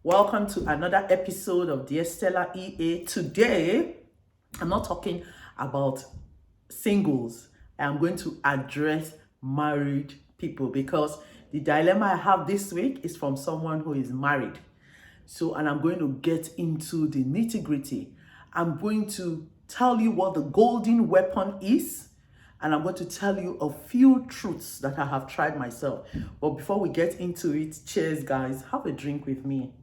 Welcome to another episode of Dear Stella EA. Today, I'm not talking about singles. I'm going to address married people because the dilemma I have this week is from someone who is married. And I'm going to get into the nitty-gritty. I'm going to tell you what the golden weapon is, and I'm going to tell you a few truths that I have tried myself. But before we get into it, cheers, guys. Have a drink with me.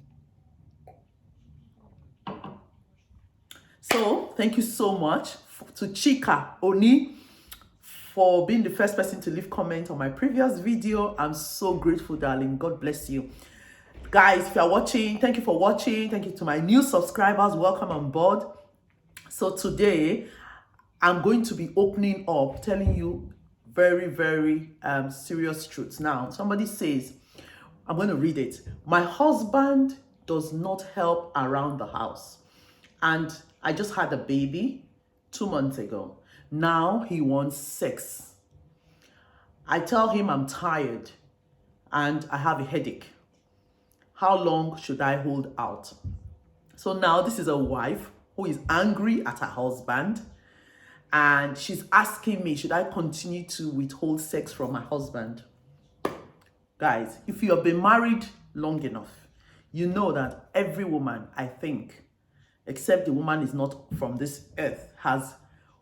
So, thank you so much to Chika Oni for being the first person to leave comment on my previous video. I'm so grateful, darling. God bless you. Guys, if you're watching, thank you for watching. Thank you to my new subscribers. Welcome on board. So today, I'm going to be opening up, telling you very, very serious truths. Now, somebody says, I'm going to read it. My husband does not help around the house. And I just had a baby 2 months ago. Now he wants sex. I tell him I'm tired and I have a headache. How long should I hold out? So now this is a wife who is angry at her husband. And she's asking me, should I continue to withhold sex from my husband? Guys, if you have been married long enough, you know that every woman, I think, except the woman is not from this earth, has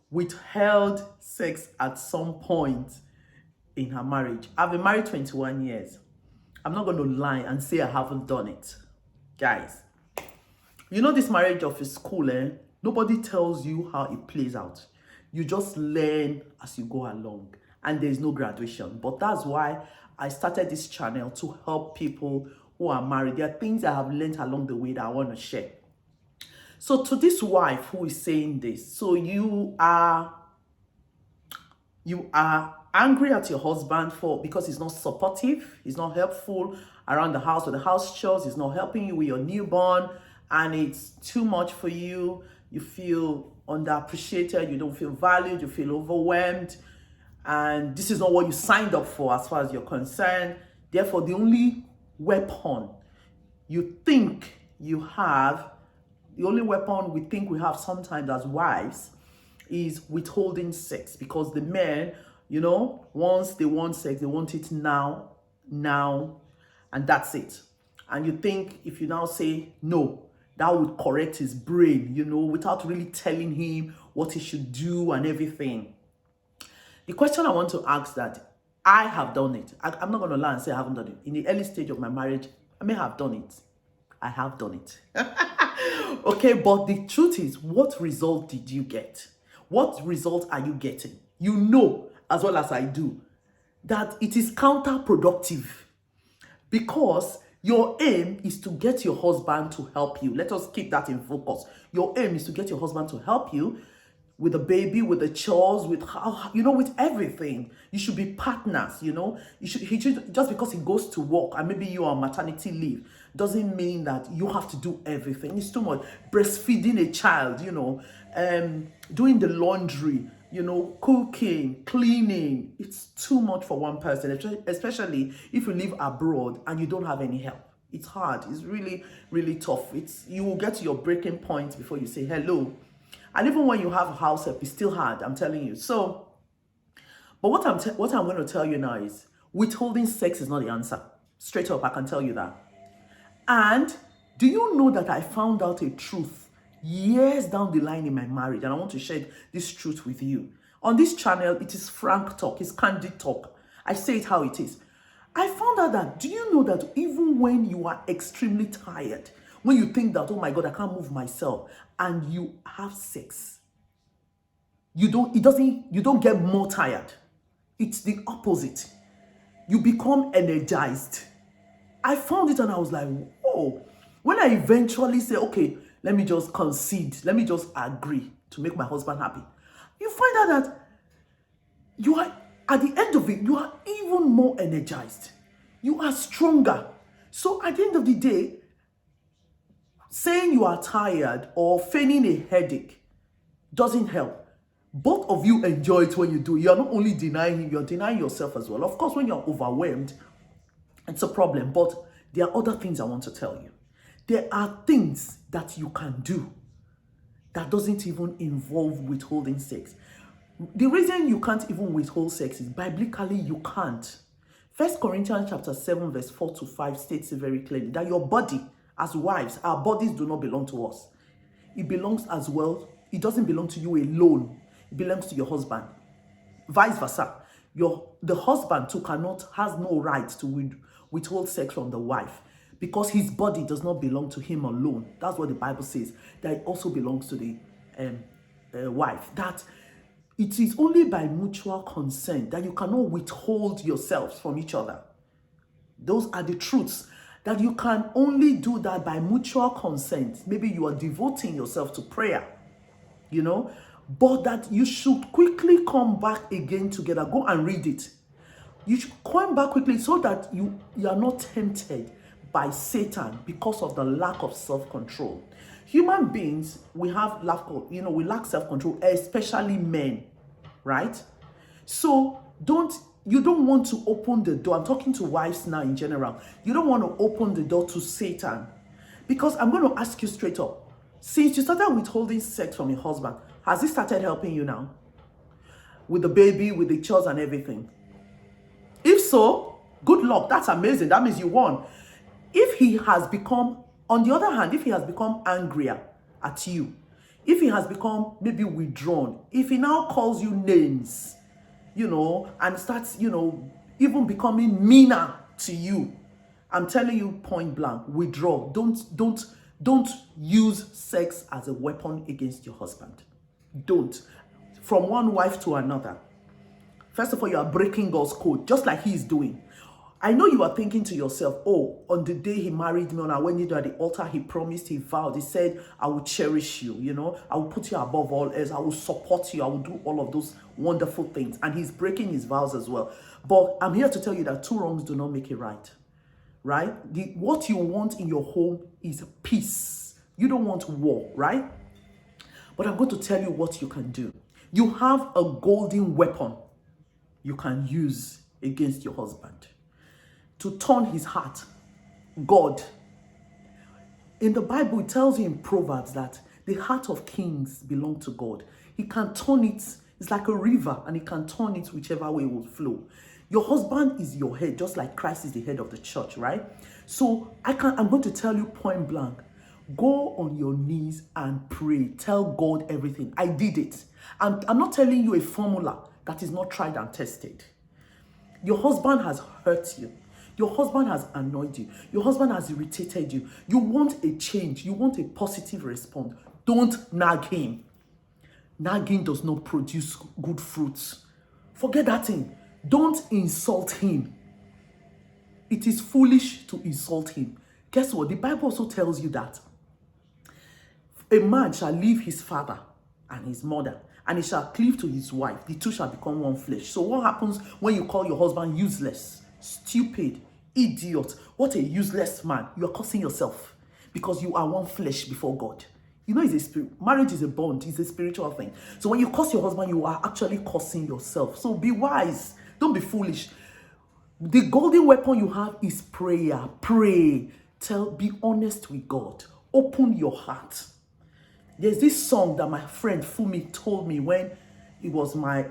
withheld sex at some point in her marriage. I've been married 21 years. I'm not going to lie and say I haven't done it. Guys, you know this marriage of a school, nobody tells you how it plays out. You just learn as you go along, and there's no graduation. But that's why I started this channel, to help people who are married. There are things I have learned along the way that I want to share. So to this wife who is saying this, so you are angry at your husband because he's not supportive, he's not helpful around the house with the house chores, he's not helping you with your newborn, and it's too much for you. You feel underappreciated, you don't feel valued, you feel overwhelmed, and this is not what you signed up for as far as you're concerned. Therefore, the only weapon you think you have, the only weapon we think we have sometimes as wives, is withholding sex. Because the men, you know, once they want sex, they want it now, and that's it. And you think if you now say no, that would correct his brain, you know, without really telling him what he should do and everything. The question I want to ask, that I have done it. I'm not going to lie and say I haven't done it. In the early stage of my marriage, I may have done it. I have done it. Okay, but the truth is, what result did you get? What result are you getting? You know, as well as I do, that it is counterproductive, because your aim is to get your husband to help you. Let us keep that in focus. Your aim is to get your husband to help you with the baby, with the chores, with how, you know, with everything. You should be partners, you know. He should, just because he goes to work and maybe you are on maternity leave, doesn't mean that you have to do everything. It's too much. Breastfeeding a child, you know, doing the laundry, you know, cooking, cleaning. It's too much for one person, especially if you live abroad and you don't have any help. It's hard. It's really, really tough. You will get to your breaking point before you say hello. And even when you have a house help, it's still hard, I'm telling you. So, but what I'm going to tell you now is, withholding sex is not the answer. Straight up, I can tell you that. And do you know that I found out a truth years down the line in my marriage, and I want to share this truth with you. On this channel, it is frank talk, it's candid talk. I say it how it is. I found out that, do you know that even when you are extremely tired, when you think that, oh my God, I can't move myself, and you have sex, you don't get more tired. It's the opposite. You become energized. I found it and I was like, whoa. When I eventually say, okay, let me just concede, let me just agree to make my husband happy, you find out that you are, at the end of it, you are even more energized. You are stronger. So at the end of the day, saying you are tired or feigning a headache doesn't help. Both of you enjoy it when you do. You are not only denying him, you're denying yourself as well. Of course, when you're overwhelmed, it's a problem. But there are other things I want to tell you. There are things that you can do that doesn't even involve withholding sex. The reason you can't even withhold sex is biblically you can't. 1 Corinthians chapter 7 verse 4 to 5 states it very clearly that your body, as wives, our bodies do not belong to us. It belongs as well. It doesn't belong to you alone. It belongs to your husband. Vice versa. The husband too has no right to withhold sex from the wife because his body does not belong to him alone. That's what the Bible says. That it also belongs to the wife. That it is only by mutual consent that you cannot withhold yourselves from each other. Those are the truths. That you can only do that by mutual consent. Maybe you are devoting yourself to prayer, but that you should quickly come back again together. Go and read it. You should come back quickly so that you are not tempted by Satan because of the lack of self-control. Human beings, we lack self-control, especially men, right? So you don't want to open the door. I'm talking to wives now in general. You don't want to open the door to Satan. Because I'm going to ask you straight up. Since you started withholding sex from your husband, has he started helping you now? With the baby, with the chores and everything? If so, good luck. That's amazing. That means you won. If he has become, on the other hand, if he has become angrier at you, if he has become maybe withdrawn, if he now calls you names, and starts, even becoming meaner to you, I'm telling you point blank, withdraw. Don't use sex as a weapon against your husband. Don't. From one wife to another. First of all, you are breaking God's code, just like he is doing. I know you are thinking to yourself, oh, on the day he married me, and when you were at the altar, he promised, he vowed, he said, I will cherish you, I will put you above all else, I will support you, I will do all of those wonderful things. And he's breaking his vows as well. But I'm here to tell you that two wrongs do not make it right. Right? What you want in your home is peace. You don't want war, right? But I'm going to tell you what you can do. You have a golden weapon you can use against your husband to turn his heart. God. In the Bible, it tells you in Proverbs that the heart of kings belong to God. He can turn it. It's like a river, and he can turn it whichever way it will flow. Your husband is your head, just like Christ is the head of the church, right? So I'm going to tell you point blank, go on your knees and pray. Tell God everything. I did it. And I'm not telling you a formula that is not tried and tested. Your husband has hurt you. Your husband has annoyed you. Your husband has irritated you. You want a change. You want a positive response. Don't nag him. Nagging does not produce good fruits. Forget that thing. Don't insult him. It is foolish to insult him. Guess what? The Bible also tells you that a man shall leave his father and his mother, and he shall cleave to his wife. The two shall become one flesh. So what happens when you call your husband useless, stupid, idiot? What a useless man. You are cursing yourself because you are one flesh before God. It's a spirit. Marriage is a bond. It's a spiritual thing. So when you curse your husband, you are actually cursing yourself. So be wise. Don't be The golden weapon you have is prayer. Pray. Be honest with God. Open your heart. There's this song that my friend Fumi told me when it was my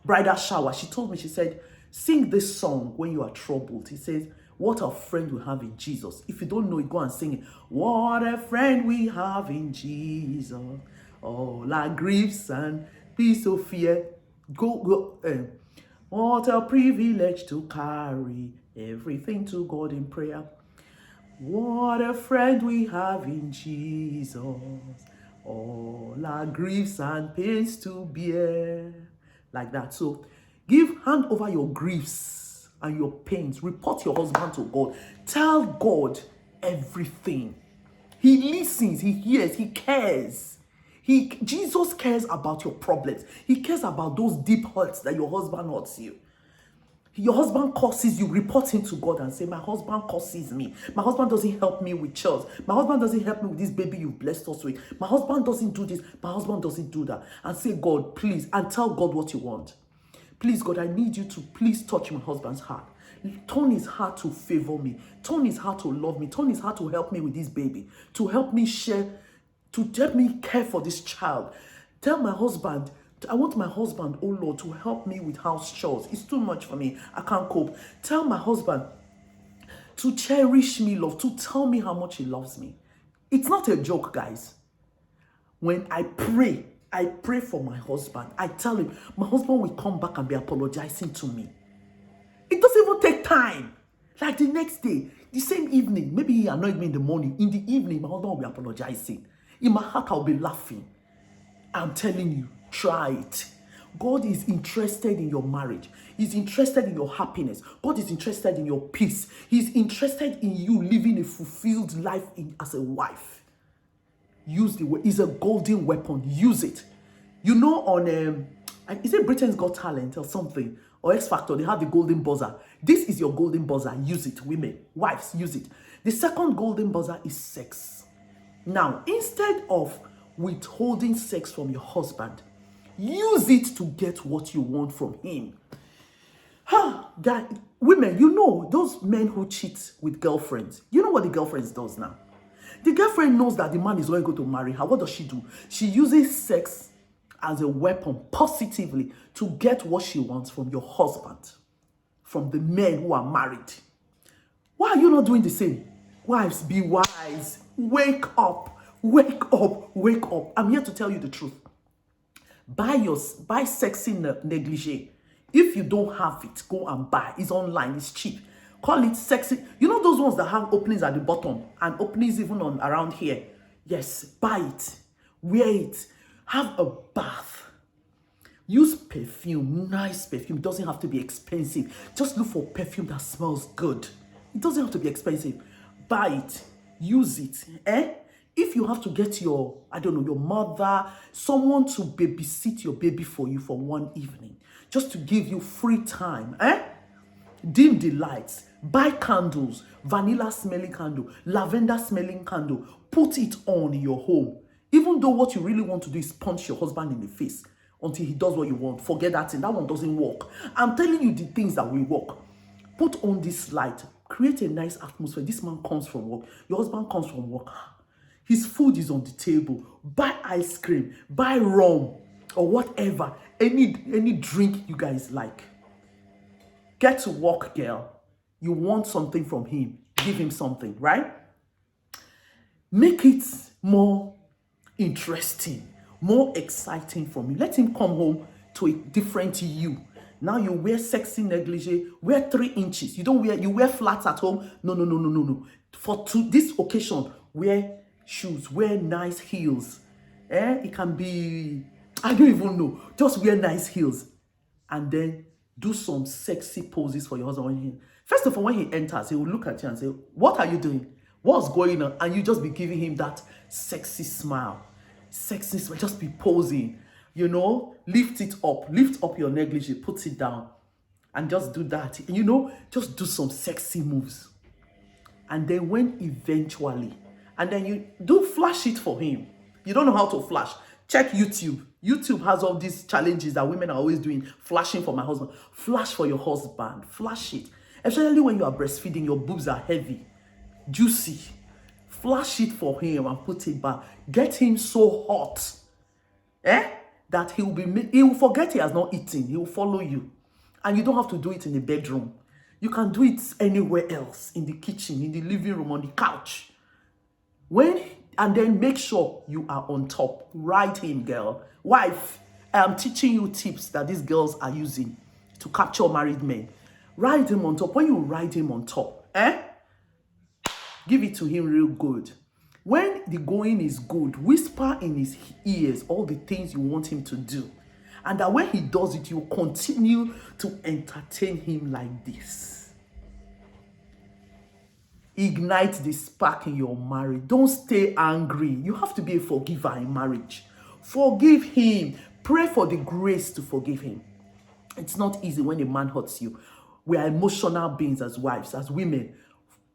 bridal shower. She told me, she said, sing this song when you are troubled. He says, what a friend we have in Jesus. If you don't know it, go and sing it. What a friend we have in Jesus. All our griefs and peace of fear. Go. What a privilege to carry everything to God in prayer. What a friend we have in Jesus. All our griefs and pains to bear. Like that. So, hand over your griefs and your pains. Report your husband to God. Tell God everything. He listens, he hears, he cares. Jesus cares about your problems. He cares about those deep hurts that your husband hurts you. Your husband curses you, report him to God and say, my husband curses me. My husband doesn't help me with chores. My husband doesn't help me with this baby you've blessed us with. My husband doesn't do this. My husband doesn't do that. And say, God, please, and tell God what you want. Please, God, I need you to please touch my husband's heart. Turn his heart to favor me. Turn his heart to love me. Turn his heart to help me with this baby. To help me share, to help me care for this child. Tell my husband, I want my husband, oh Lord, to help me with house chores. It's too much for me. I can't cope. Tell my husband to cherish me, love, to tell me how much he loves me. It's not a joke, guys. When I pray for my husband. I tell him, my husband will come back and be apologizing to me. It doesn't even take time. Like the next day, the same evening, maybe he annoyed me in the morning. In the evening, my husband will be apologizing. In my heart, I'll be laughing. I'm telling you, try it. God is interested in your marriage. He's interested in your happiness. God is interested in your peace. He's interested in you living a fulfilled life as a wife. Use the word. It's a golden weapon. Use it. You know, on is it Britain's Got Talent or something, or X Factor, they have the golden buzzer. This is your golden buzzer. Use it, women, wives, use it. The second golden buzzer is sex. Now, instead of withholding sex from your husband, use it to get what you want from him. Guys, women, you know those men who cheat with girlfriends. You know what the girlfriend does now? The girlfriend knows that the man is not going to marry her. What does she do? She uses sex as a weapon positively to get what she wants from your husband, from the men who are married. Why are you not doing the same? Wives, be wise. Wake up. Wake up. Wake up. I'm here to tell you the truth. Buy sexy negligee. If you don't have it, go and buy. It's online. It's cheap. Call it sexy. You know those ones that have openings at the bottom and openings even on around here? Yes, buy it. Wear it. Have a bath. Use perfume, nice perfume. It doesn't have to be expensive. Just look for perfume that smells good. It doesn't have to be expensive. Buy it. Use it. If you have to get your, I don't know, your mother, someone to babysit your baby for you for one evening, just to give you free time, dim the lights, buy candles, vanilla smelling candle, lavender smelling candle, put it on in your home. Even though what you really want to do is punch your husband in the face until he does what you want. Forget that thing. That one doesn't work. I'm telling you the things that will work. Put on this light. Create a nice atmosphere. This man comes from work. Your husband comes from work. His food is on the table. Buy ice cream. Buy rum or whatever. Any drink you guys like. Get to work, girl. You want something from him. Give him something, right? Make it more interesting, more exciting for me. Let him come home to a different you. Now you wear sexy negligee, wear 3 inches. You wear flats at home. No. For this occasion, wear shoes, wear nice heels. It can be, I don't even know. Just wear nice heels. And then do some sexy poses for your husband. First of all, when he enters, he will look at you and say, what are you doing? What's going on? And you just be giving him that sexy smile. Sexy smile. Just be posing. You know, lift up your negligee, put it down. And just do that. You know, just do some sexy moves. And then when eventually, and then you do flash it for him. You don't know how to flash. Check YouTube. YouTube has all these challenges that women are always doing. Flashing for my husband. Flash for your husband. Flash it. Especially when you are breastfeeding, your boobs are heavy, juicy. Flash it for him and put it back. Get him so hot, that he will forget he has not eaten. He will follow you. And you don't have to do it in the bedroom. You can do it anywhere else, in the kitchen, in the living room, on the couch. And then make sure you are on top. Ride him, girl. Wife, I am teaching you tips that these girls are using to capture married men. Ride him on top. When you ride him on top, give it to him real good. When the going is good, whisper in his ears all the things you want him to do. And that when he does it, you continue to entertain him like this. Ignite the spark in your marriage. Don't stay angry. You have to be a forgiver in marriage. Forgive him. Pray for the grace to forgive him. It's not easy when a man hurts you. We are emotional beings as wives, as women.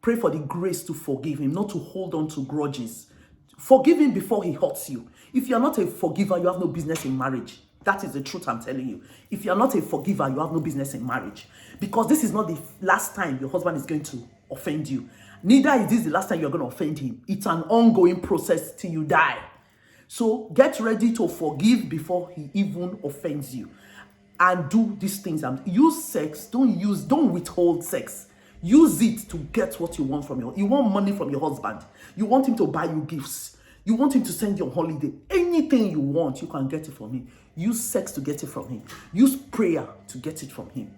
Pray for the grace to forgive him, not to hold on to grudges. Forgive him before he hurts you. If you're not a forgiver, you have no business in marriage. That is the truth I'm telling you. If you're not a forgiver, you have no business in marriage. Because this is not the last time your husband is going to offend you. Neither is this the last time you're going to offend him. It's an ongoing process till you die. So get ready to forgive before he even offends you. And do these things. Use sex. Don't withhold sex. Use it to get what you want from you want money from your husband. You want him to buy you gifts. You want him to send you on holiday. Anything you want, you can get it from him. Use sex to get it from him. Use prayer to get it from him.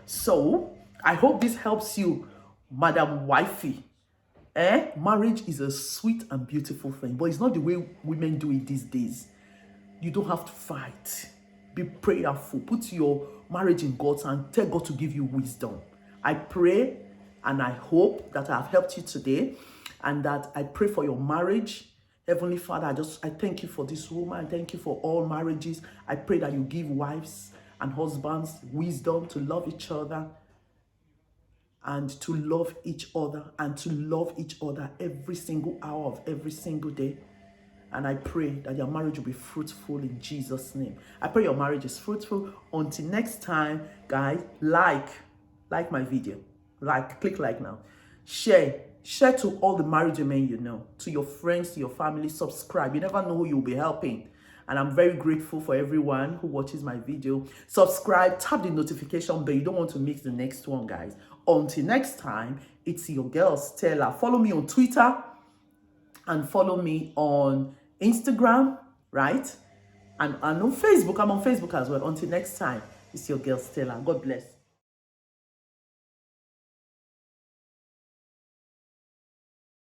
So, I hope this helps you, Madam Wifey. Marriage is a sweet and beautiful thing, but it's not the way women do it these days. You don't have to fight. Be prayerful. Put your marriage in God's hand. Tell God to give you wisdom. I pray and I hope that I've helped you today, and that I pray for your marriage. Heavenly Father, I thank you for this woman. Thank you for all marriages. I pray that you give wives and husbands wisdom to love each other, and to love each other, and to love each other every single hour of every single day. And I pray that your marriage will be fruitful in Jesus' name. I pray your marriage is fruitful. Until next time, guys, like my video. Click like now. Share to all the married women you know, to your friends, to your family. Subscribe. You never know who you'll be helping. And I'm very grateful for everyone who watches my video. Subscribe, tap the notification bell. You don't want to miss the next one, guys. Until next time, it's your girl, Stella. Follow me on Twitter and follow me on Instagram, right? And on Facebook. I'm on Facebook as well. Until next time, it's your girl, Stella. God bless.